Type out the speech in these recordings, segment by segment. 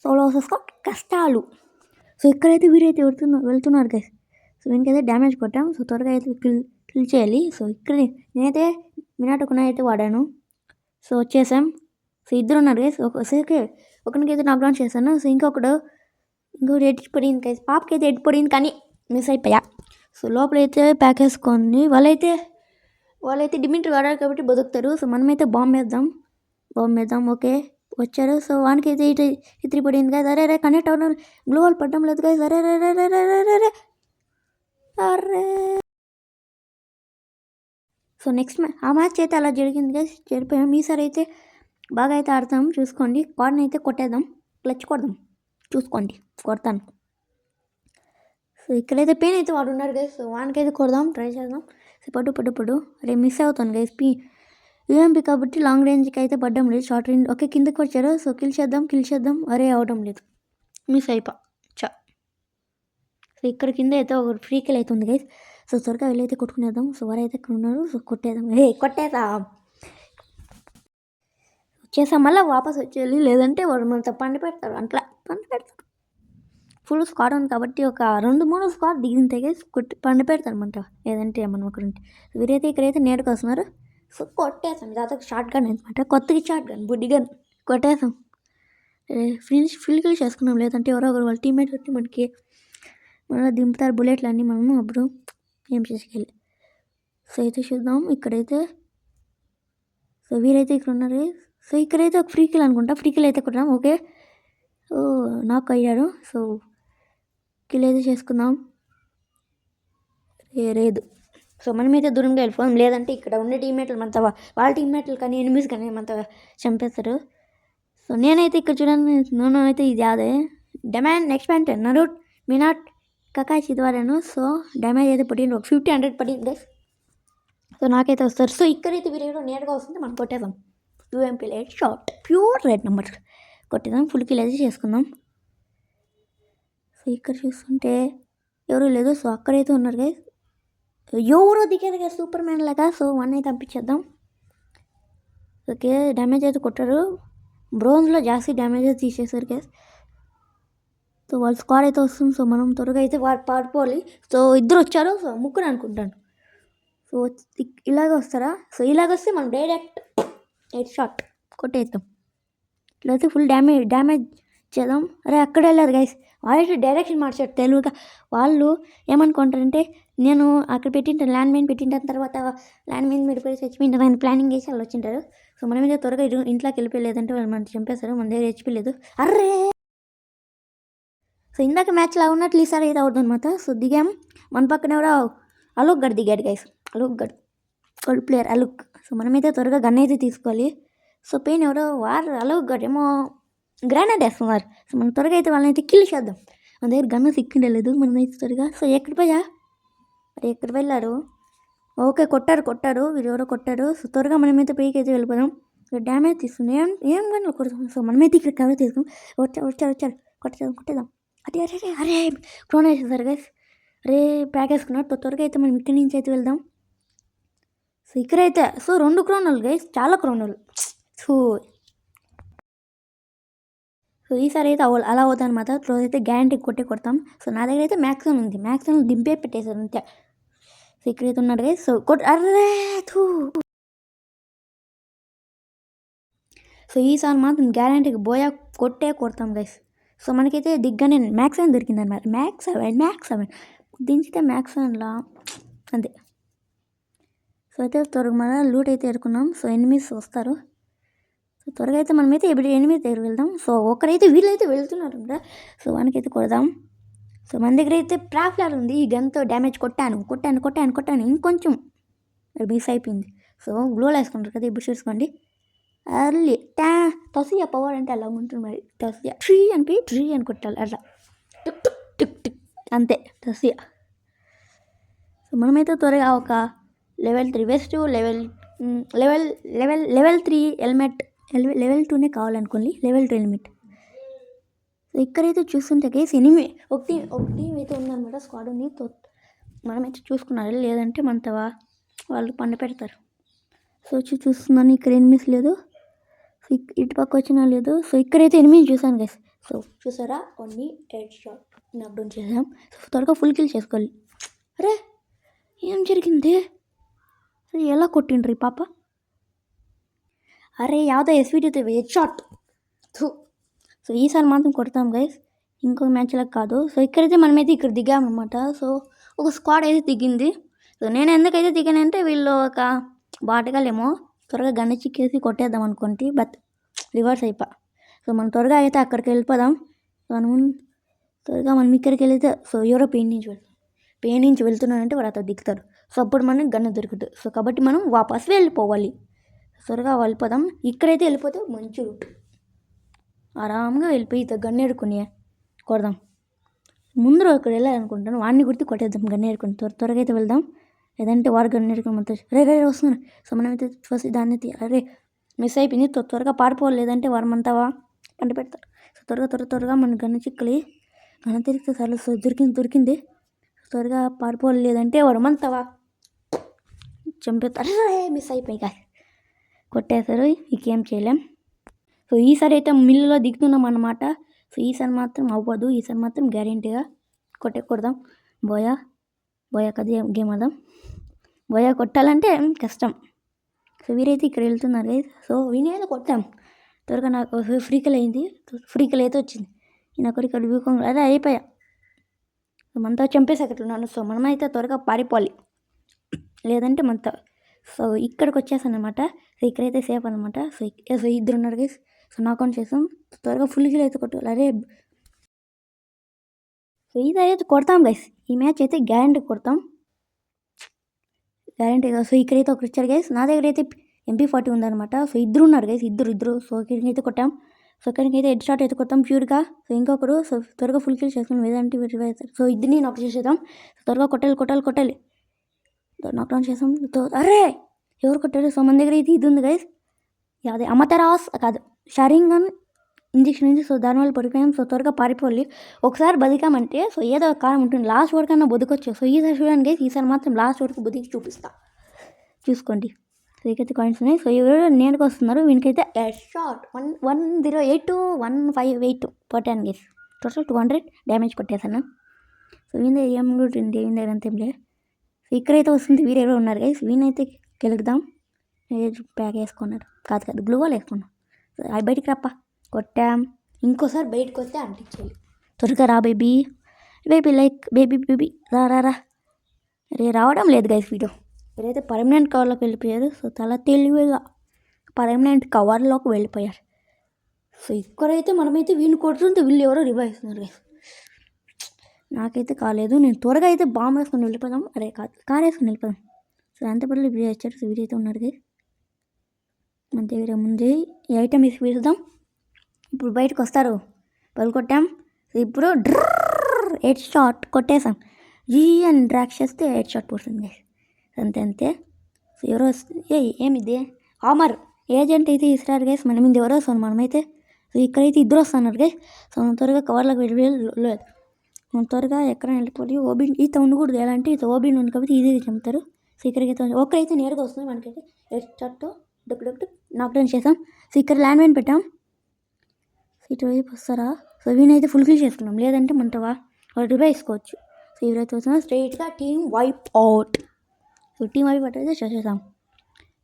Solo versus squad కష్టాలు. So ఇక్కడైతే వీరైతే వెళ్తున్నారు గైస్. సో వీనికైతే డ్యామేజ్ కొట్టాం. సో త్వరగా అయితే కిల్ చేయాలి. సో ఇక్కడ నేనైతే మినాటోకున్నా అయితే వాడాను. సో వచ్చేసాం. సో ఇద్దరు ఉన్నారు గైస్. ఒకరికైతే నాక్డౌన్ చేశాను. సో ఇంకొకటి ఎడ్జ్ పడింది గైస్. పాపకి అయితే ఎడ్జ్ పడింది కానీ మిస్ అయిపోయా. సో లోపలైతే ప్యాక్ వేసుకొని వాళ్ళైతే డిమింటర్ వాడారు కాబట్టి బతుకుతారు. సో మనమైతే బాంబు వేద్దాం. ఓకే వచ్చారు. సో వానికైతే ఇటు పడింది కదా. అరే కనెక్ట్ అవ్వడం గ్లోవల్ పడడం లేదు కదా. అరే సో నెక్స్ట్ ఆ మ్యాచ్ అయితే అలా జరిగింది కదా. జరిపోయాం. ఈసారి అయితే బాగా అయితే ఆడతాం. చూసుకోండి. కార్డ్ని అయితే కొట్టేద్దాం. క్లచ్ కొడదాం. చూసుకోండి కొడతాను. సో ఇక్కడైతే పెయిన్ అయితే వాడు ఉన్నారు గైస్. సో వానికైతే కొడదాం ట్రై చేద్దాం. సో పడు అరే మిస్ అవుతాను గైస్. యూఎంపీ కాబట్టి లాంగ్ రేంజ్కి అయితే పడ్డం లేదు. షార్ట్ రేంజ్ ఓకే కిందకి వచ్చారు. సో కిల్ చేద్దాం. అరే అవడం లేదు. మిస్ అయిపో సో ఇక్కడ కింద అయితే ఒక ఫ్రీ కిల్ అయితే ఉంది గైస్. సో త్వరగా వెళ్ళైతే కొట్టుకునేద్దాం. సో వారైతే ఇక్కడ ఉన్నారు. సో కొట్టేద్దాం. వచ్చేసాం. మళ్ళీ వాపస్ వచ్చేయాలి. లేదంటే వాడు మనతో పండి పెడతారు. ఫుల్ స్క్వాడ్ ఉంది కాబట్టి ఒక 2-3 స్క్వాడ్ దిగింతే పండి పెడతారనమాట. లేదంటే మనం ఒకరు వీరైతే ఇక్కడైతే నేడుకు వస్తున్నారు. సో కొట్టేసాం. దాదాపు షార్ట్ గన్ అనమాట. కొత్తగా షార్ట్ గన్ బుడ్డి గన్ కొట్టేసాం. ఫుల్ కిల్ చేసుకున్నాం. లేదంటే ఎవరో ఒకరు వాళ్ళ టీమ్మేట్ వచ్చి మనకి దింపుతారు బుల్లెట్లు అన్నీ. మనము అప్పుడు ఏం చేసుకెళ్ళి. సో అయితే చూద్దాం. ఇక్కడైతే సో వీరైతే ఇక్కడ ఉన్నారు. సో ఇక్కడైతే ఒక ఫ్రీ కిల్ అనుకుంటా. ఫ్రీ కిల్ అయితే కొట్టాం. ఓకే నాకు అయ్యాడు. సో కిల్ అయితే చేసుకుందాం. లేదు. సో మనమైతే దూరంగా వెళ్ళిపోయాం. లేదంటే ఇక్కడ ఉండే టీమ్మేట్లు మనతో వాళ్ళ టీమ్మేట్లు కానీ ఎనిమిస్ కానీ మనతో చంపేస్తారు. సో నేనైతే ఇక్కడ చూడండి. అయితే ఇది అదే డెమాండ్ ఎక్స్పాండ్ నరూట్ మినాట్ కకాష్ ఇది వాడాను. సో డ్యామేజ్ అయితే పడింది. ఒక 50-100 పడింది గైస్. సో నాకైతే వస్తారు. సో ఇక్కడైతే వీడియో నేరుగా వస్తుంది. మనం కొట్టేద్దాం. UMP light short pure red number కొట్టేద్దాం. ఫుల్ కిల్ అయితే చేసుకుందాం. సో ఇక్కడ చూస్తుంటే ఎవరు లేదు. సో అక్కడైతే ఉన్నారు గైస్. ఎవరో దిగారు కదా సూపర్ మ్యాన్ లాగా. సో వన్ అయితే పంపించేద్దాం. ఓకే డ్యామేజ్ అయితే కొట్టారు. బ్రోన్స్లో జాస్తి డ్యామేజ్ అయితే తీసేశారు గైస్. సో వాళ్ళ స్క్వాడ్ అయితే వస్తుంది. సో మనం త్వరగా అయితే పారిపోవాలి. సో ఇద్దరు వచ్చారు. సో ముగ్గురు అనుకుంటాను. సో ఇలాగ వస్తారా. సో ఇలాగ వస్తే మనం డైరెక్ట్ హెడ్ షాట్ కొట్టేద్దాం. ఇట్లయితే ఫుల్ డ్యామేజ్ చేద్దాం. అరే అక్కడ వెళ్ళారు గైస్. వాళ్ళైతే డైరెక్షన్ మార్చారు తెలుగుగా. వాళ్ళు ఏమనుకుంటారంటే నేను అక్కడ పెట్టింటాను ల్యాండ్ మైన్ పెట్టింటాను. తర్వాత ల్యాండ్ మైన్ మీరు పోయి చచ్చిపోయింటారు అని ప్లానింగ్ చేసి వాళ్ళు వచ్చింటారు. సో మనం మీద త్వరగా ఇంట్లోకి వెళ్ళిపోలేదంటే వాళ్ళు మనం చంపేస్తారు. మన దగ్గర హెచ్పీ లేదు. అర్రే సో ఇందాక మ్యాచ్లో ఉన్నట్లు ఈసారి అయితే అవుతుంది అనమాట. సో దిగాం. మన పక్కన ఎవరో అలోక్ గడ్ దిగాడు గైస్. అలోక్ గడ్ గోల్డ్ ప్లేయర్ అలోక్. సో మనమైతే త్వరగా గన్ అయితే తీసుకోవాలి. సో పెయిన్ ఎవరో అలోక్ గడ్ ఏమో గ్రానైట్ వేస్తున్నారు. సో మనం త్వరగా అయితే వాళ్ళని అయితే కిల్ చేద్దాం. మన దగ్గర గన్ను సిక్కిండలేదు. మనం అయితే త్వరగా. సో ఎక్కడ వెళ్ళారు. ఓకే కొట్టారు. వీరు ఎవరో కొట్టారు. సో త్వరగా మనమైతే పైకి అయితే వెళ్ళిపోదాం. డ్యామేజ్ తీసుకుని ఏం గన్ను కొడతాం. సో మనమైతే ఇక్కడ కవర్ తీసుకుని వచ్చారు కొట్టేద్దాం. అరే క్రోన్ వేసేసారు గైస్. అరే ప్యాక్ వేసుకున్నారు. త్వరగా అయితే మనం ఇక్కడి నుంచి అయితే వెళ్దాం. సో ఇక్కడైతే 2 క్రోనలు గైస్. చాలా క్రోనలు. సో ఈసారి అయితే అలా అవుతాయి అనమాట. రోజు అయితే గ్యారంటీ కొడతాం. సో నా దగ్గర అయితే మ్యాక్సిమం ఉంది. మ్యాక్సిమం దింపే పెట్టేశారు అంతే. సో ఇక్కడైతే ఉన్నాడు గైస్. సో సో ఈసారి మాత్రం గ్యారంటీకి కొడతాం గైస్. సో మనకైతే దిగ్గానే మ్యాక్స్ 7 దొరికింది అనమాట. మ్యాక్స్ 7 దించితే మ్యాక్స్ 7లా అంతే. సో అయితే త్వరగా మన లూట్ అయితే ఎరుకున్నాం. సో ఎనిమిస్ వస్తారు. సో త్వరగా అయితే మనమైతే ఇప్పుడు ఎనిమిది దగ్గర వెళ్దాం. సో ఒకరైతే వీళ్ళైతే వెళ్తున్నారు కదా. సో వానికైతే కొడదాం. సో మన దగ్గర అయితే ట్రాఫ్లర్ ఉంది. ఈ గన్తో డ్యామేజ్ కొట్టాను. ఇంకొంచెం మిస్ అయిపోయింది. సో గ్లోల్ వేసుకుంటారు కదా. ఇప్పుడు చూసుకోండి. అర్లీ తసియా పవర్ అంటే అలా ఉంటుంది మరి. తసియా ట్రీ అని కొట్టాలి అట్లా టిక్ అంతే తసియా. సో మనమైతే త్వరగా ఒక level 3 vest level 3 helmet level 2నే కావాలనుకోండి. Level 2 helmet. సో ఇక్కడైతే చూస్తుంటే కేసు ఒకటి అయితే ఉందన్నమాట. స్క్వాడ్ ఉంది. మనమైతే చూసుకున్నారు. లేదంటే మనతో వాళ్ళు పండ పెడతారు. సో చూస్తున్నాను. ఇక్కడ ఎనిమిస్ లేదు. సో ఇటు పక్క వచ్చినా లేదు. సో ఇక్కడైతే ఎనిమిది చూసాను గైస్. సో చూసారా ఓన్లీ 8 షాట్ నాక్డౌన్ చేసాం. సో త్వరగా ఫుల్ కిల్ చేసుకోవాలి. అరే ఏం జరిగింది? అరే ఎలా కొట్టిండ్రు ఈ పాప? అరే యావదో ఎస్వీటీతో 8 షాట్. సో ఈసారి మాత్రం కొడతాం గైస్, ఇంకొక మ్యాచ్లకు కాదు. సో ఇక్కడైతే మనమైతే ఇక్కడ దిగామన్నమాట. సో ఒక స్క్వాడ్ అయితే దిగింది. సో నేను ఎందుకైతే దిగానంటే వీళ్ళు ఒక బాటగాలేమో త్వరగా గన్ను చిక్కేసి కొట్టేద్దాం అనుకుంటే, బట్ రివర్స్ అయిపో. సో మనం త్వరగా అయితే అక్కడికి వెళ్ళిపోదాం. సో మనం త్వరగా మనం ఇక్కడికి వెళ్తే సో ఎవరో పెయిన్ నుంచి వెళ్తున్నారంటే వాడు అతను దిగుతారు. సో అప్పుడు మనకి గన్ను దొరుకుతుంది. సో కాబట్టి మనం వాపస్ వెళ్ళిపోవాలి. త్వరగా వెళ్ళిపోదాం. ఇక్కడైతే వెళ్ళిపోతే మంచి రూట్, ఆరామ్గా వెళ్ళిపోయి గన్ను ఏడుకుని కొడదాం. ముందు అక్కడ వెళ్ళాలనుకుంటాను, వాడిని గుర్తు కొట్టేద్దాం గన్ను ఏడుకుని. త్వరగా అయితే వెళ్దాం, లేదంటే వాడు గన్ను ఏడుకుని మొత్తం రే వస్తున్నారు. సో మనమైతే ఫస్ట్ దాన్ని అరే మిస్ అయిపోయింది, త్వరగా పారిపోవాలి, లేదంటే వారమంతా పంట పెడతారు. సో త్వరగా మన గన్ను చిక్కలి గన్ను తిరిగితే సరే. సో దొరికింది. త్వరగా పారిపోవాలి, లేదంటే వారమంతా చంపేస్తారు. మిస్ అయిపోయి కొట్టేశారు, ఇంకేం చేయలేం. సో ఈసారి అయితే మిల్లులో దిగుతున్నాం అన్నమాట. సో ఈసారి మాత్రం అవ్వదు, ఈసారి మాత్రం గ్యారెంటీగా కొడదాం. బోయా కదే గేమ్ ఆడదాం. బోయా కొట్టాలంటే కష్టం. సో వీరైతే ఇక్కడ వెళ్తున్నారు. సో వీనైతే కొట్టాం. త్వరగా నాకు ఫ్రీకల్ అయింది, ఫ్రీకల్ అయితే వచ్చింది. నాకు ఇక్కడ వ్యూకోంగ్ అదే అయిపోయా, మనతో చంపేసాకట్లున్నాను. సో మనమైతే త్వరగా పారిపోవాలి, లేదంటే మనతో. సో ఇక్కడికి వచ్చేసాను అనమాట. సో ఇక్కడైతే సేఫ్ అనమాట. సో ఇద్దరు ఉన్నారు గైస్. సో నాకౌట్ చేసాం, త్వరగా ఫుల్ కిల్ అయితే కొట్టాలి. అరే సో ఇది అయితే కొడతాం గైస్, ఈ మ్యాచ్ అయితే గ్యారెంటీ కొడతాం, గ్యారెంటీగా. సో ఇక్కడైతే ఒకరు వచ్చారు గైస్, నా దగ్గర అయితే MP40 ఉందన్నమాట. సో ఇద్దరు ఉన్నారు గైస్, ఇద్దరు. సో ఇక్కడికైతే కొట్టాం. సో ఇక్కడికైతే హెడ్ షాట్ అయితే కొడతాం ప్యూర్గా. సో ఇంకొకరు సో త్వరగా ఫుల్ కిల్ చేసుకుని లేదంటే అవుతారు. సో ఇద్దరిని నాక్ చేసేద్దాం. త్వరగా కొట్టాలి. నాక్డౌన్ చేసాం. అరే ఎవరు కొట్టారు? సో మన దగ్గర అయితే ఇది ఉంది గైస్, అదే అమతరాస్ కాదు, షారింగన్ ఇంజక్షన్ ఉంది. సో దానివల్ల పడిపోయాం. సో త్వరగా పారిపోవాలి. ఒకసారి బతికామంటే సో ఏదో ఒక కారణం ఉంటుంది, లాస్ట్ వరకు అన్నా బతుకొచ్చు. సో ఈసారి చూడండి గైస్, ఈసారి మాత్రం లాస్ట్ వరకు బతికి చూపిస్తా, చూసుకోండి. సో ఇకైతే కాయిన్స్ ఉన్నాయి. సో ఎవరు నేనుకు వస్తున్నారు, వీనికైతే షార్ట్ 108 to 158 కొట్టాను గైస్. టోటల్ 200 డ్యామేజ్ కొట్టేశాను. సో వీని ఏం కూడా వీని దగ్గర అంతేం లేదు. సో ఇక్కడైతే వస్తుంది, వీరెవరో ఉన్నారు గైస్, వీనైతే గెలుగుదాం. ప్యాక్ వేసుకున్నారు, కాదు గ్లూవాల్ వేసుకున్నాం. సో అవి బయటికి రప్ప కొట్టాం. ఇంకోసారి బయటకు వస్తే అంటించాలి. త్వరగా రా బేబీ బేబీ రా. రే రావడం లేదు గైస్ వీడియో. వీరైతే పర్మనెంట్ కవర్లోకి వెళ్ళిపోయారు. సో చాలా తెలివిగా పర్మనెంట్ కవర్లోకి వెళ్ళిపోయారు. సో ఇక్కడైతే మనమైతే వీళ్ళు కొడుతుంటే వీళ్ళు ఎవరో రివైవ్ ఇస్తున్నారు గైస్. నాకైతే కాలేదు, నేను త్వరగా అయితే బాంబు వేసుకొని వెళ్ళిపోదాం. అరే కాదు, కార్ వేసుకొని వెళ్ళిపోదాం. సో అంతపల్లి వీడియో వచ్చారు. సో వీరైతే ఉన్నారు గైస్, మన దగ్గర ముందే ఈ ఐటమ్ వేసి వేసుదాం. ఇప్పుడు బయటకు వస్తారు, పలు కొట్టాం. సో ఇప్పుడు 8 షాట్ కొట్టేసాం. అని డ్రాక్ చేస్తే 8 షాట్ పోతుంది గైస్, అంతే. సో ఎవరో ఏమిది ఆమర్ ఏజెంట్ అయితే ఇస్తారు గైస్ మన మీద ఎవరో. సో మనమైతే సో ఇక్కడైతే ఇద్దరు వస్తున్నారు గైస్. సో మనం త్వరగా కవర్లోకి వెళ్ళలేదు, మనం త్వరగా ఎక్కడ వెళ్ళిపోయి ఓబిన్ ఈత ఉండకూడదు. ఎలా అంటే ఈత ఓబిన్ ఉంది కాబట్టి ఈజీగా చంపుతారు. సో ఇక్కడికైతే ఒకరైతే నేరుగా వస్తుంది, మనకైతే 8 షాట్ డొక్కు నాక్డౌన్ చేసాం. సో ఇక్కడ ల్యాండ్ మైన్ పెట్టాం. సో ఇటువైపు వస్తారా? సో వీనైతే ఫుల్ కిల్ చేసుకున్నాం, లేదంటే మనతో రివైవ్ వేసుకోవచ్చు. సో ఎవరైతే వస్తున్నా స్ట్రైట్గా team wipe out. So team wipe out అయితే చేసేసాం.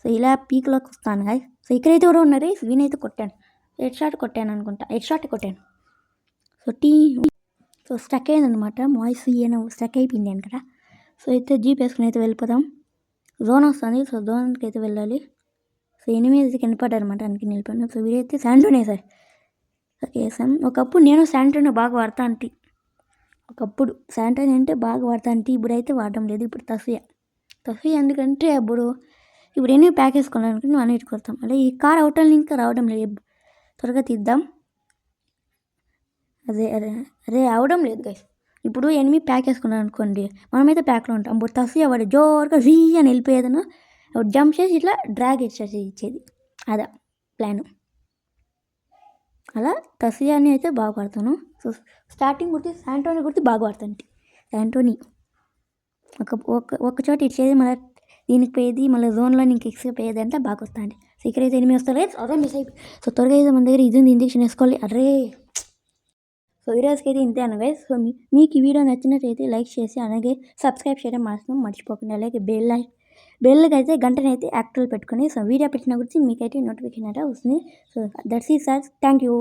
సో ఇలా పీక్లోకి వస్తాను గాయ. సో ఇక్కడైతే ఎవరో ఉన్నారు, వీనైతే కొట్టాను, 8 షాట్ కొట్టాను అనుకుంటా, 8 షాట్ కొట్టాను. సో స్టక్ అయిందనమాట, వాయిస్ ఏమో స్టక్ అయిపోయింది అనమాట. సో అయితే జీప్ వేసుకుని అయితే వెళ్ళిపోదాం. జోన్ వస్తుంది, సో జోన్కి అయితే వెళ్ళాలి. సో ఎనిమిది కనపడ్డారు అనమాట, అందుకే వెళ్ళిపోయాను. సో వీరైతే శాంటోనే సార్ వేసాం. ఒకప్పుడు నేను శాంటోనే బాగా వాడతా అంటే, ఒకప్పుడు శాంటోనే అంటే బాగా వాడతా అంటే, ఇప్పుడైతే వాడడం లేదు. ఇప్పుడు తస్ఫియా ఎందుకంటే ఇప్పుడు ఎన్ని ప్యాక్ వేసుకోవాలనుకుంటే నువ్వు అన్నిటి కొడతాం. అలా ఈ కార్ అవుటాలని ఇంకా రావడం లేదు, త్వరగా తీద్దాం. అదే అవడం లేదు గైస్. ఇప్పుడు ఎనిమిది ప్యాక్ వేసుకున్నాను అనుకోండి, మనమైతే ప్యాక్లో ఉంటాం. ఇప్పుడు తస్ఫియా వాడు జోరుగా అని వెళ్ళిపోయేదను, జంప్ చేసి ఇట్లా డ్రాగ్ ఇచ్చేది, అదా ప్లాను. అలా తస్ఫియాని అయితే బాగా వాడతాను. సో స్టార్టింగ్ గుర్తి శాంటోని గుర్తి బాగా వాడతాను. శాంటోని ఒక చోట ఇచ్చేది, మళ్ళీ దీనికి పోయేది, మళ్ళీ జోన్లో నీకు ఎక్స్కేప్ అయ్యేది అంటే బాగా వస్తాయండి. సో ఇక్కడైతే ఎనిమిది వస్తారు, అదే మిస్ అయిపోయి. సో త్వరగా అయితే మన దగ్గర ఇది ఉంది, ఇంజక్షన్ వేసుకోవాలి. అరే సో ఈరోజుకి అయితే ఇంతే అన్న గైస్. సో మీకు ఈ వీడియో నచ్చినట్టయితే లైక్ చేసి అలాగే సబ్స్క్రైబ్ చేయడం మాత్రం మర్చిపోకుండా. అలాగే బెల్కి అయితే గంటనైతే యాక్టివ్ పెట్టుకొని సో వీడియో పెట్టిన గురించి మీకైతే నోటిఫికేషన్ అయితే వస్తుంది. సో దట్స్ ఈ సార్, థ్యాంక్ యూ.